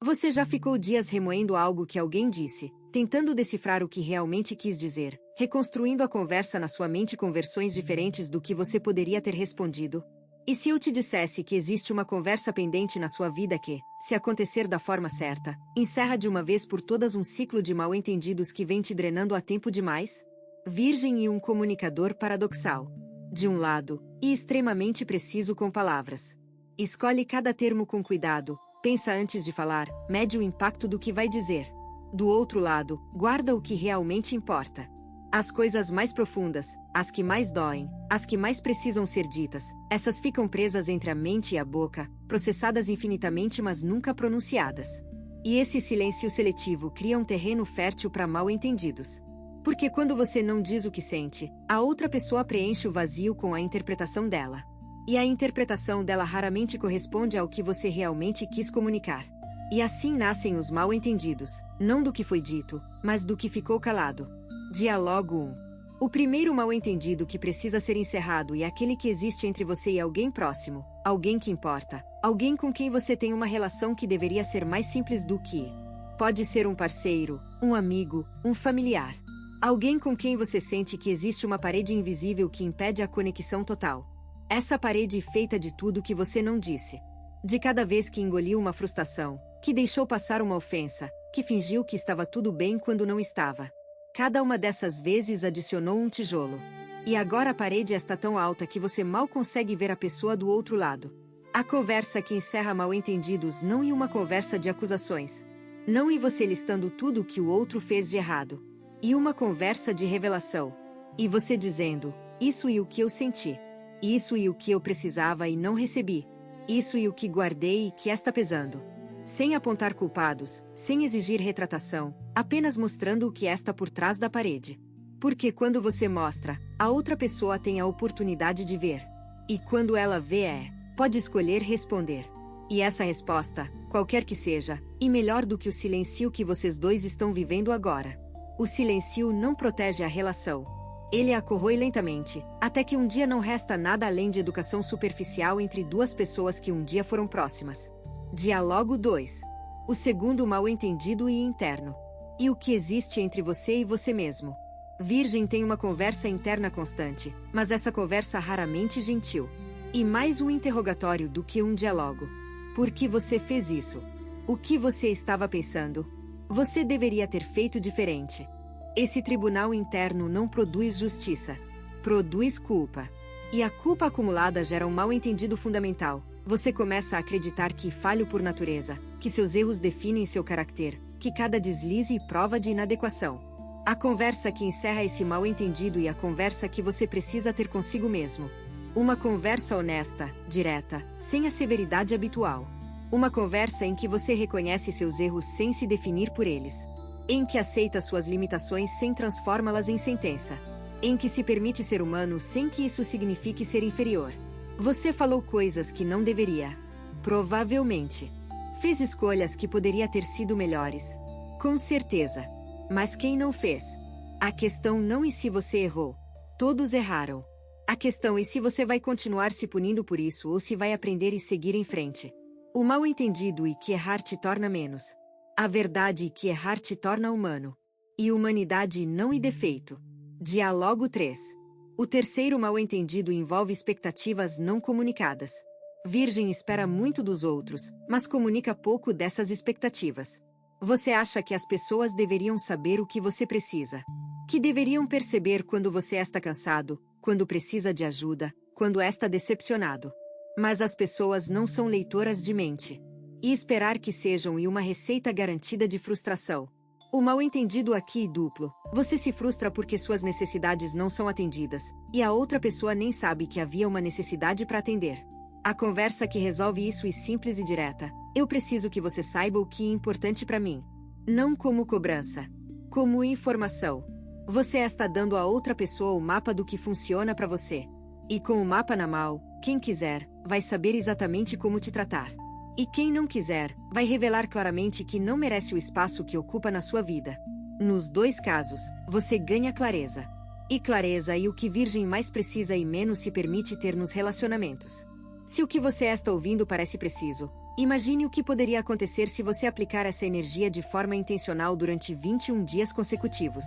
Você já ficou dias remoendo algo que alguém disse, tentando decifrar o que realmente quis dizer, reconstruindo a conversa na sua mente com versões diferentes do que você poderia ter respondido? E se eu te dissesse que existe uma conversa pendente na sua vida que, se acontecer da forma certa, encerra de uma vez por todas um ciclo de mal-entendidos que vem te drenando há tempo demais? Virgem e um comunicador paradoxal. De um lado, e extremamente preciso com palavras. Escolhe cada termo com cuidado, pensa antes de falar, mede o impacto do que vai dizer. Do outro lado, guarda o que realmente importa. As coisas mais profundas, as que mais doem, as que mais precisam ser ditas, essas ficam presas entre a mente e a boca, processadas infinitamente mas nunca pronunciadas. E esse silêncio seletivo cria um terreno fértil para mal-entendidos. Porque quando você não diz o que sente, a outra pessoa preenche o vazio com a interpretação dela. E a interpretação dela raramente corresponde ao que você realmente quis comunicar. E assim nascem os mal-entendidos, não do que foi dito, mas do que ficou calado. Diálogo 1. O primeiro mal-entendido que precisa ser encerrado é aquele que existe entre você e alguém próximo, alguém que importa, alguém com quem você tem uma relação que deveria ser mais simples do que. Pode ser um parceiro, um amigo, um familiar. Alguém com quem você sente que existe uma parede invisível que impede a conexão total. Essa parede feita de tudo que você não disse. De cada vez que engoliu uma frustração, que deixou passar uma ofensa, que fingiu que estava tudo bem quando não estava. Cada uma dessas vezes adicionou um tijolo. E agora a parede está tão alta que você mal consegue ver a pessoa do outro lado. A conversa que encerra mal-entendidos não é uma conversa de acusações. Não é você listando tudo o que o outro fez de errado. E uma conversa de revelação. E você dizendo, isso é o que eu senti. Isso é o que eu precisava e não recebi. Isso é o que guardei e que está pesando. Sem apontar culpados, sem exigir retratação, apenas mostrando o que está por trás da parede. Porque quando você mostra, a outra pessoa tem a oportunidade de ver. E quando ela vê pode escolher responder. E essa resposta, qualquer que seja, é melhor do que o silêncio que vocês dois estão vivendo agora. O silêncio não protege a relação. Ele a corrói lentamente, até que um dia não resta nada além de educação superficial entre duas pessoas que um dia foram próximas. Diálogo 2. O segundo mal-entendido e interno. E o que existe entre você e você mesmo? Virgem tem uma conversa interna constante, mas essa conversa raramente gentil. E mais um interrogatório do que um diálogo. Por que você fez isso? O que você estava pensando? Você deveria ter feito diferente. Esse tribunal interno não produz justiça. Produz culpa. E a culpa acumulada gera um mal-entendido fundamental. Você começa a acreditar que falho por natureza, que seus erros definem seu caráter, que cada deslize é prova de inadequação. A conversa que encerra esse mal-entendido é a conversa que você precisa ter consigo mesmo. Uma conversa honesta, direta, sem a severidade habitual. Uma conversa em que você reconhece seus erros sem se definir por eles. Em que aceita suas limitações sem transformá-las em sentença. Em que se permite ser humano sem que isso signifique ser inferior. Você falou coisas que não deveria. Provavelmente. Fez escolhas que poderia ter sido melhores. Com certeza. Mas quem não fez? A questão não é se você errou. Todos erraram. A questão é se você vai continuar se punindo por isso ou se vai aprender e seguir em frente. O mal-entendido é que errar te torna menos. A verdade é que errar te torna humano. E humanidade não é defeito. Diálogo 3. O terceiro mal-entendido envolve expectativas não comunicadas. Virgem espera muito dos outros, mas comunica pouco dessas expectativas. Você acha que as pessoas deveriam saber o que você precisa. Que deveriam perceber quando você está cansado, quando precisa de ajuda, quando está decepcionado. Mas as pessoas não são leitoras de mente. E esperar que sejam uma receita garantida de frustração. O mal-entendido aqui é duplo. Você se frustra porque suas necessidades não são atendidas, e a outra pessoa nem sabe que havia uma necessidade para atender. A conversa que resolve isso é simples e direta. Eu preciso que você saiba o que é importante para mim. Não como cobrança. Como informação. Você está dando a outra pessoa o mapa do que funciona para você. E com o mapa na mão, quem quiser, vai saber exatamente como te tratar. E quem não quiser, vai revelar claramente que não merece o espaço que ocupa na sua vida. Nos dois casos, você ganha clareza. E clareza é o que virgem mais precisa e menos se permite ter nos relacionamentos. Se o que você está ouvindo parece preciso, Imagine o que poderia acontecer se você aplicar essa energia de forma intencional durante 21 dias consecutivos.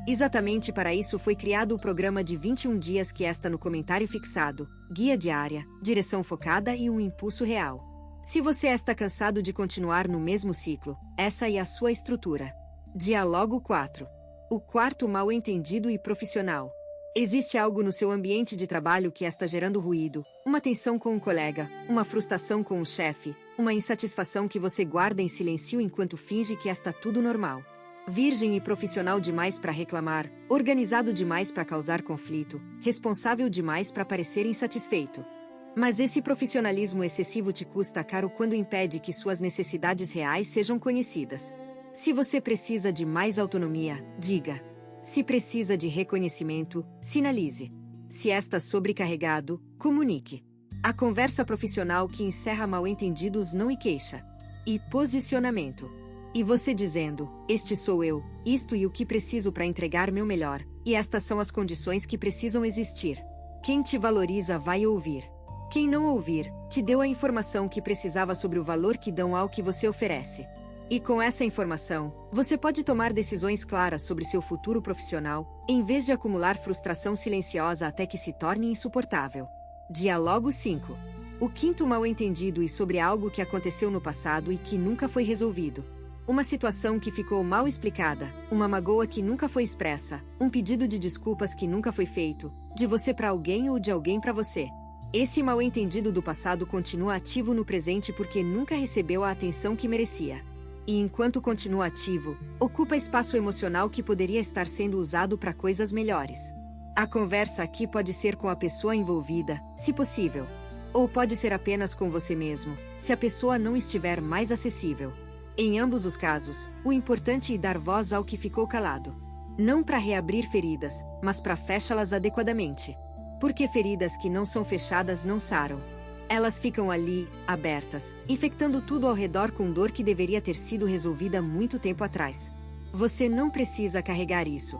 Exatamente para isso foi criado o programa de 21 dias que está no comentário fixado, guia diária, direção focada e um impulso real. Se você está cansado de continuar no mesmo ciclo, essa é a sua estrutura. Diálogo 4. O quarto mal-entendido e profissional. Existe algo no seu ambiente de trabalho que está gerando ruído, uma tensão com um colega, uma frustração com um chefe, uma insatisfação que você guarda em silêncio enquanto finge que está tudo normal. Virgem e profissional demais para reclamar, organizado demais para causar conflito, responsável demais para parecer insatisfeito. Mas esse profissionalismo excessivo te custa caro quando impede que suas necessidades reais sejam conhecidas. Se você precisa de mais autonomia, diga. Se precisa de reconhecimento, sinalize. Se está sobrecarregado, comunique. A conversa profissional que encerra mal-entendidos não e queixa. E posicionamento. E você dizendo, este sou eu, isto e o que preciso para entregar meu melhor, e estas são as condições que precisam existir. Quem te valoriza vai ouvir. Quem não ouvir, te deu a informação que precisava sobre o valor que dão ao que você oferece. E com essa informação, você pode tomar decisões claras sobre seu futuro profissional, em vez de acumular frustração silenciosa até que se torne insuportável. Diálogo 5. O quinto mal-entendido e sobre algo que aconteceu no passado e que nunca foi resolvido. Uma situação que ficou mal explicada, uma magoa que nunca foi expressa, um pedido de desculpas que nunca foi feito, de você para alguém ou de alguém para você. Esse mal-entendido do passado continua ativo no presente porque nunca recebeu a atenção que merecia. E enquanto continua ativo, ocupa espaço emocional que poderia estar sendo usado para coisas melhores. A conversa aqui pode ser com a pessoa envolvida, se possível. Ou pode ser apenas com você mesmo, se a pessoa não estiver mais acessível. Em ambos os casos, o importante é dar voz ao que ficou calado. Não para reabrir feridas, mas para fechá-las adequadamente. Porque feridas que não são fechadas não saram. Elas ficam ali, abertas, infectando tudo ao redor com dor que deveria ter sido resolvida muito tempo atrás. Você não precisa carregar isso.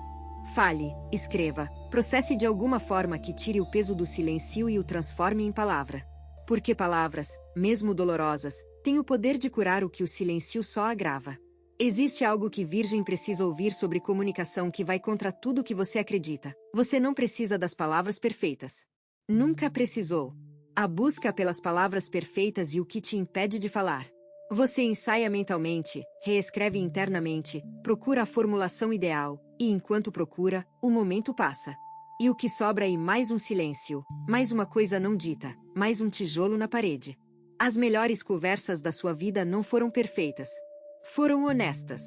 Fale, escreva, processe de alguma forma que tire o peso do silêncio e o transforme em palavra. Porque palavras, mesmo dolorosas, têm o poder de curar o que o silêncio só agrava. Existe algo que virgem precisa ouvir sobre comunicação que vai contra tudo que você acredita. Você não precisa das palavras perfeitas. Nunca precisou. A busca pelas palavras perfeitas e o que te impede de falar. Você ensaia mentalmente, reescreve internamente, procura a formulação ideal, e enquanto procura, o momento passa. E o que sobra é mais um silêncio, mais uma coisa não dita, mais um tijolo na parede. As melhores conversas da sua vida não foram perfeitas. Foram honestas.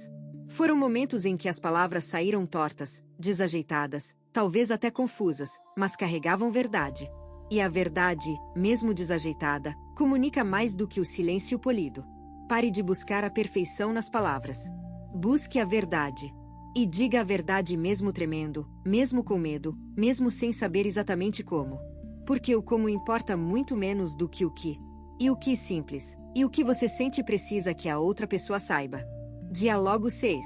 Foram momentos em que as palavras saíram tortas, desajeitadas, talvez até confusas, mas carregavam verdade. E a verdade, mesmo desajeitada, comunica mais do que o silêncio polido. Pare de buscar a perfeição nas palavras. Busque a verdade. E diga a verdade mesmo tremendo, mesmo com medo, mesmo sem saber exatamente como. Porque o como importa muito menos do que o que. E o que simples, e o que você sente precisa que a outra pessoa saiba. Diálogo 6.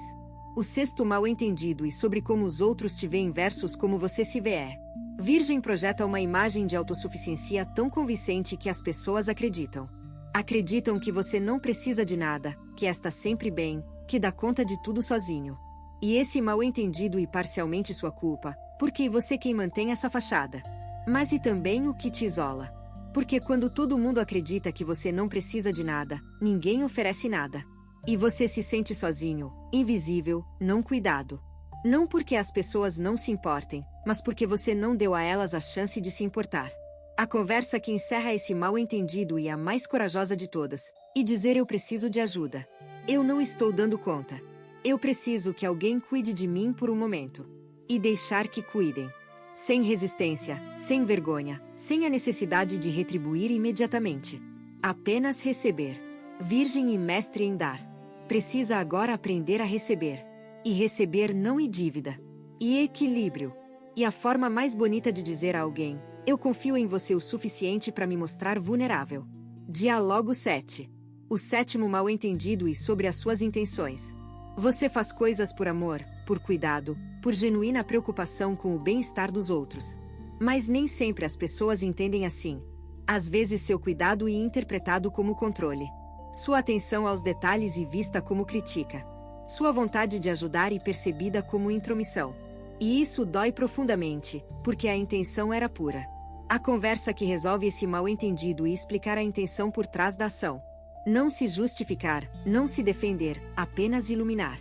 O sexto mal-entendido e sobre como os outros te veem versus como você se vê é. Virgem projeta uma imagem de autossuficiência tão convincente que as pessoas acreditam. Acreditam que você não precisa de nada, que está sempre bem, que dá conta de tudo sozinho. E esse mal-entendido e parcialmente sua culpa, porque você quem mantém essa fachada. Mas e também o que te isola. Porque quando todo mundo acredita que você não precisa de nada, ninguém oferece nada. E você se sente sozinho, invisível, não cuidado. Não porque as pessoas não se importem, mas porque você não deu a elas a chance de se importar. A conversa que encerra esse mal-entendido e a mais corajosa de todas, e dizer eu preciso de ajuda. Eu não estou dando conta. Eu preciso que alguém cuide de mim por um momento. E deixar que cuidem. Sem resistência, sem vergonha, sem a necessidade de retribuir imediatamente. Apenas receber. Virgem e mestre em dar. Precisa agora aprender a receber. E receber não em dívida. E equilíbrio. E a forma mais bonita de dizer a alguém, eu confio em você o suficiente para me mostrar vulnerável. Diálogo 7. O sétimo mal-entendido e sobre as suas intenções. Você faz coisas por amor, por cuidado, por genuína preocupação com o bem-estar dos outros. Mas nem sempre as pessoas entendem assim. Às vezes seu cuidado é interpretado como controle. Sua atenção aos detalhes e vista como crítica. Sua vontade de ajudar e percebida como intromissão. E isso dói profundamente, porque a intenção era pura. A conversa que resolve esse mal-entendido e explicar a intenção por trás da ação. Não se justificar, não se defender, apenas iluminar.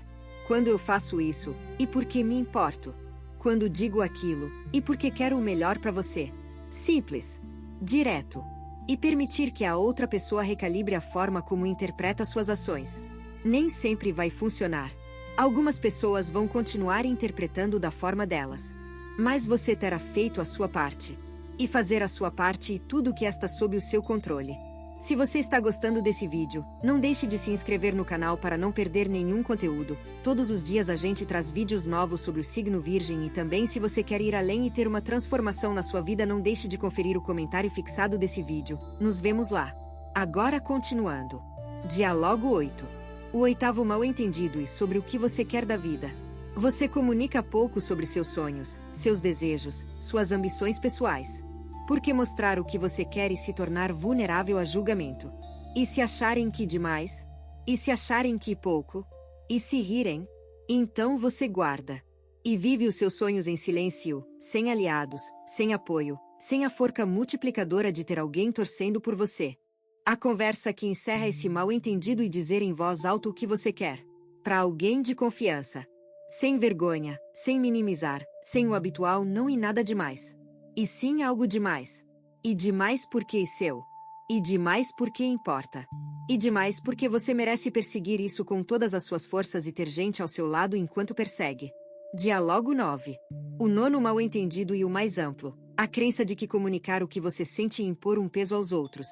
Quando eu faço isso, e porque me importo? Quando digo aquilo, e porque quero o melhor para você? Simples. Direto. E permitir que a outra pessoa recalibre a forma como interpreta suas ações. Nem sempre vai funcionar. Algumas pessoas vão continuar interpretando da forma delas. Mas você terá feito a sua parte. E fazer a sua parte e tudo que está sob o seu controle. Se você está gostando desse vídeo, não deixe de se inscrever no canal para não perder nenhum conteúdo. Todos os dias a gente traz vídeos novos sobre o signo Virgem e também se você quer ir além e ter uma transformação na sua vida, não deixe de conferir o comentário fixado desse vídeo. Nos vemos lá. Agora continuando. Diálogo 8. O oitavo mal-entendido e sobre o que você quer da vida. Você comunica pouco sobre seus sonhos, seus desejos, suas ambições pessoais. Por que mostrar o que você quer e se tornar vulnerável a julgamento? E se acharem que demais? E se acharem que pouco? E se rirem? Então você guarda. E vive os seus sonhos em silêncio, sem aliados, sem apoio, sem a força multiplicadora de ter alguém torcendo por você. A conversa que encerra esse mal-entendido e dizer em voz alta o que você quer. Para alguém de confiança. Sem vergonha, sem minimizar, sem o habitual não e nada demais. E sim algo demais. E demais porque é seu. E demais porque importa. E demais porque você merece perseguir isso com todas as suas forças e ter gente ao seu lado enquanto persegue. Diálogo 9. O nono mal-entendido e o mais amplo. A crença de que comunicar o que você sente e impor um peso aos outros.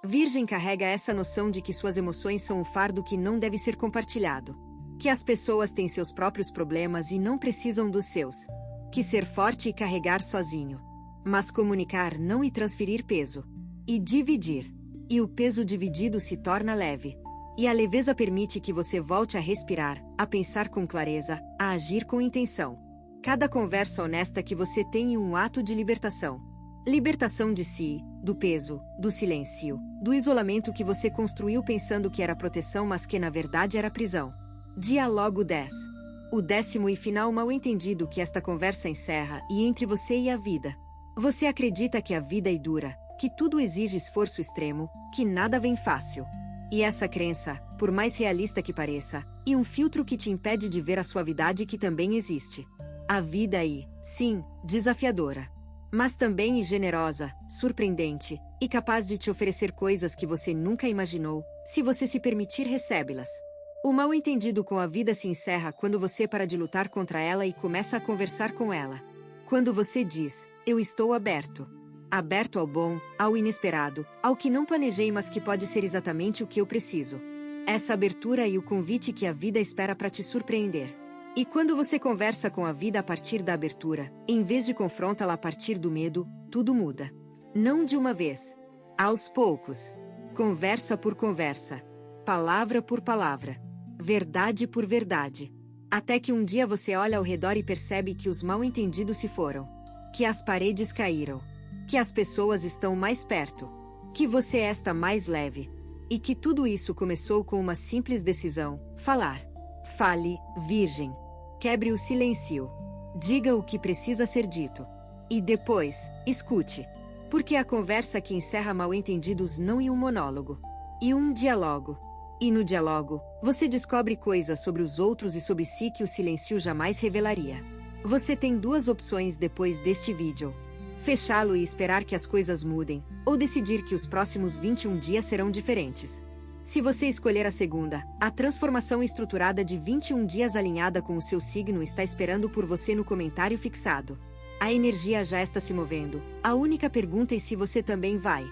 Virgem carrega essa noção de que suas emoções são um fardo que não deve ser compartilhado. Que as pessoas têm seus próprios problemas e não precisam dos seus. Que ser forte e carregar sozinho. Mas comunicar não e transferir peso. E dividir. E o peso dividido se torna leve. E a leveza permite que você volte a respirar, a pensar com clareza, a agir com intenção. Cada conversa honesta que você tem é um ato de libertação. Libertação de si, do peso, do silêncio, do isolamento que você construiu pensando que era proteção mas que na verdade era prisão. Diálogo 10. O décimo e final mal-entendido que esta conversa encerra e entre você e a vida. Você acredita que a vida é dura, que tudo exige esforço extremo, que nada vem fácil. E essa crença, por mais realista que pareça, é um filtro que te impede de ver a suavidade que também existe. A vida é, sim, desafiadora. Mas também é generosa, surpreendente, e capaz de te oferecer coisas que você nunca imaginou, se você se permitir recebê-las. O mal-entendido com a vida se encerra quando você para de lutar contra ela e começa a conversar com ela. Quando você diz, eu estou aberto. Aberto ao bom, ao inesperado, ao que não planejei mas que pode ser exatamente o que eu preciso. Essa abertura é o convite que a vida espera para te surpreender. E quando você conversa com a vida a partir da abertura, em vez de confrontá-la a partir do medo, tudo muda. Não de uma vez. Aos poucos. Conversa por conversa. Palavra por palavra. Verdade por verdade. Até que um dia você olha ao redor e percebe que os mal-entendidos se foram. Que as paredes caíram. Que as pessoas estão mais perto. Que você está mais leve. E que tudo isso começou com uma simples decisão: falar. Fale, Virgem. Quebre o silêncio. Diga o que precisa ser dito. E depois, escute. Porque a conversa que encerra mal-entendidos não é um monólogo. E um diálogo. E no diálogo, você descobre coisas sobre os outros e sobre si que o silêncio jamais revelaria. Você tem duas opções depois deste vídeo. Fechá-lo e esperar que as coisas mudem, ou decidir que os próximos 21 dias serão diferentes. Se você escolher a segunda, a transformação estruturada de 21 dias alinhada com o seu signo está esperando por você no comentário fixado. A energia já está se movendo. A única pergunta é se você também vai.